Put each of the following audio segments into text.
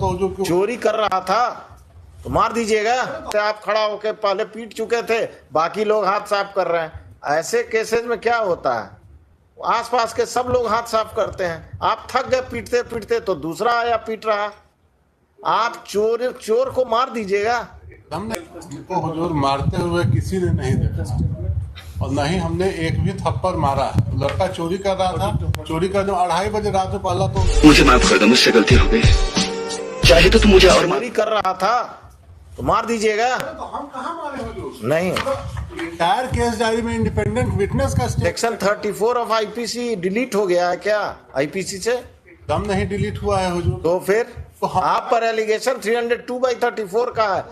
तो हुजूर चोरी कर रहा था तो मार दीजिएगा। तो आप खड़ा होके पहले पीट चुके थे, बाकी लोग हाथ साफ कर रहे हैं। ऐसे केसेस में क्या होता है, आसपास के सब लोग हाथ साफ करते हैं। आप थक गए पीटते पीटते तो दूसरा आया पीट रहा। आप चोर को मार दीजिएगा। हमको हुजूर मारते हुए किसी ने नहीं देखा और नहीं हमने एक भी थप्पड़ मारा। लड़का चोरी कर रहा था, चोरी कर 2:30 बजे रात में पहला तो मुझे माफ कर दो, मुझसे गलती हो गई, चाहे तो तुम मुझे और चोरी कर रहा था तो मार दीजिएगा। तो हम कहाँ मारे हुजूर? नहीं, इंटायर केस डायरी में इंडिपेंडेंट विटनेस का सेक्शन 34 ऑफ आईपीसी डिलीट हो गया है क्या आईपीसी से? दम नहीं डिलीट हुआ है हुजूर। तो फिर तो आप पर एलिगेशन 302/34 का है।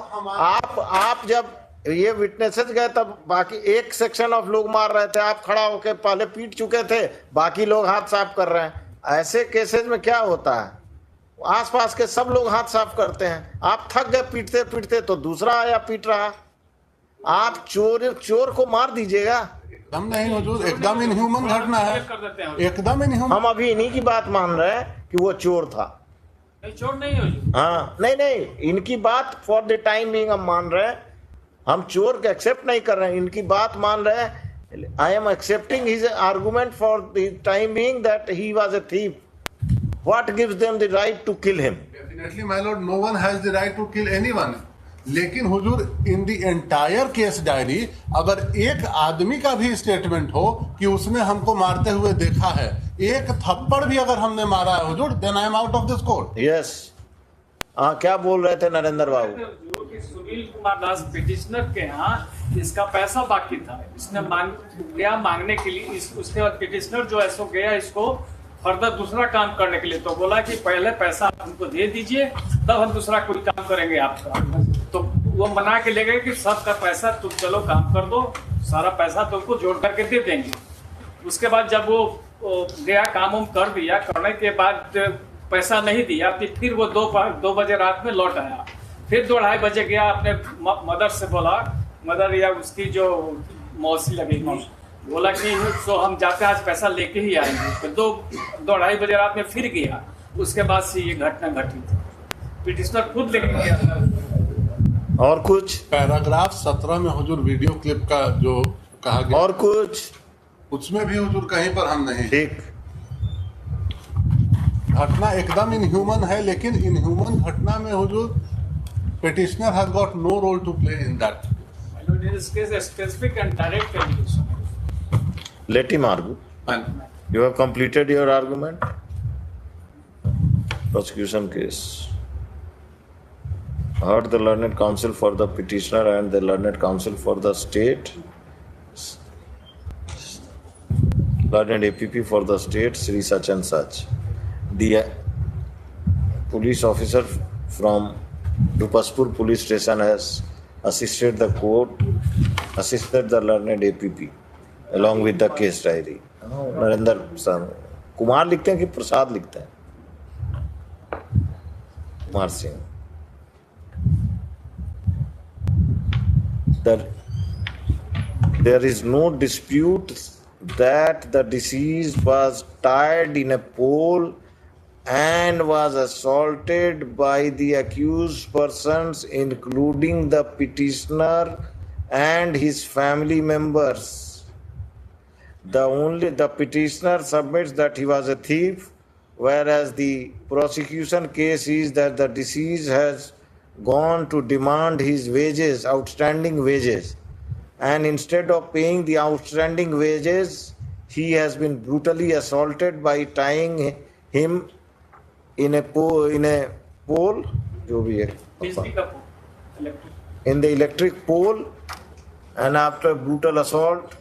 आप जब ये विटनेसेस गए तब बाकी एक सेक्शन ऑफ लोग मार रहे थे, आप खड़ा होके पहले पीट चुके थे, बाकी लोग हाथ साफ कर रहे हैं। ऐसे केसेस में क्या होता है, आसपास के सब लोग हाथ साफ करते हैं। आप थक गए पीटते पीटते तो दूसरा आया पीट रहा। आप चोर को मार दीजिएगा। एकदम नहीं हुजूर, एकदम इनह्यूमन घटना है, एकदम इनह्यूमन। हम अभी इन्हीं की बात मान रहे हैं कि वो चोर था। चोर नहीं हो। हाँ, नहीं, इनकी बात फॉर द टाइम बिंग हम मान रहे हैं। हम चोर को एक्सेप्ट नहीं कर रहे हैं, इनकी बात मान रहे हैं। I am accepting his argument for the time being that he was a thief. What gives them the right to kill him? Definitely, my lord, no one has the right to kill anyone. लेकिन हुजूर इन the entire case diary अगर एक आदमी का भी statement हो कि उसने हमको मारते हुए देखा है, एक थप्पड़ भी अगर हमने मारा है हुजूर, then I am out of this court. Yes, क्या बोल रहे थे नरेंद्र बाबू? सुनील कुमार दास पिटिशनर के यहाँ इसका पैसा बाकी था, इसने गया मांगने के लिए। उसके बाद पिटिशनर जो है सो गया इसको फर्दर दूसरा काम करने के लिए, तो बोला कि पहले पैसा हमको दे दीजिए तब हम दूसरा कोई काम करेंगे आपका। तो वो मना के ले गए कि सबका पैसा तुम चलो काम कर दो, सारा पैसा तुमको जोड़ करके दे देंगे। उसके बाद जब वो गया काम उम कर दिया, करने के बाद पैसा नहीं दिया, फिर वो 2 बजे रात में लौट आया। फिर 2-2:30 बजे गया, अपने मदर से बोला, मदर या उसकी जो मौसी लगेगी, बोला कि तो हम जाते आज पैसा लेके ही आएंगे। तो 2-2:30 बजे रात में फिर गया। उसके बाद से ये घटना घटी थी। पिटिशनर खुद लेके गया था। और कुछ पैराग्राफ 17 में हुजूर वीडियो क्लिप का जो कहा गया, और कुछ उसमें भी हुजूर कहीं पर हम नहीं। ठीक, घटना एकदम इनह्यूमन है, लेकिन इनह्यूमन घटना में हुजूर petitioner has got no role to play in that. In this case, a specific and direct allegation. let him argue. You have completed your argument. Prosecution case. Heard the learned counsel for the petitioner and the learned counsel for the state. Learned APP for the state, Sri such and such. The police officer from Dupaspur police station has assisted the court, assisted the learned APP along with the case diary. Narendra Kumar लिखते हैं कि प्रसाद लिखते हैं? Kumar Singh. There is no dispute that the deceased was tied in a pole and was assaulted by the accused persons, including the petitioner and his family members. The petitioner submits that he was a thief, whereas the prosecution case is that the deceased has gone to demand his wages, outstanding wages, and instead of paying the outstanding wages, he has been brutally assaulted by tying him in a pole, जो भी है, in the electric pole, and after brutal assault,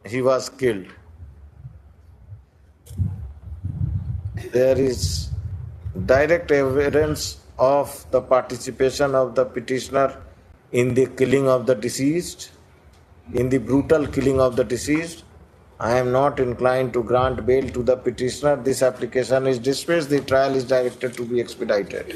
he was killed. There is direct evidence of the participation of the petitioner in the killing of the deceased, in the brutal killing of the deceased. I am not inclined to grant bail to the petitioner. This application is dismissed. The trial is directed to be expedited.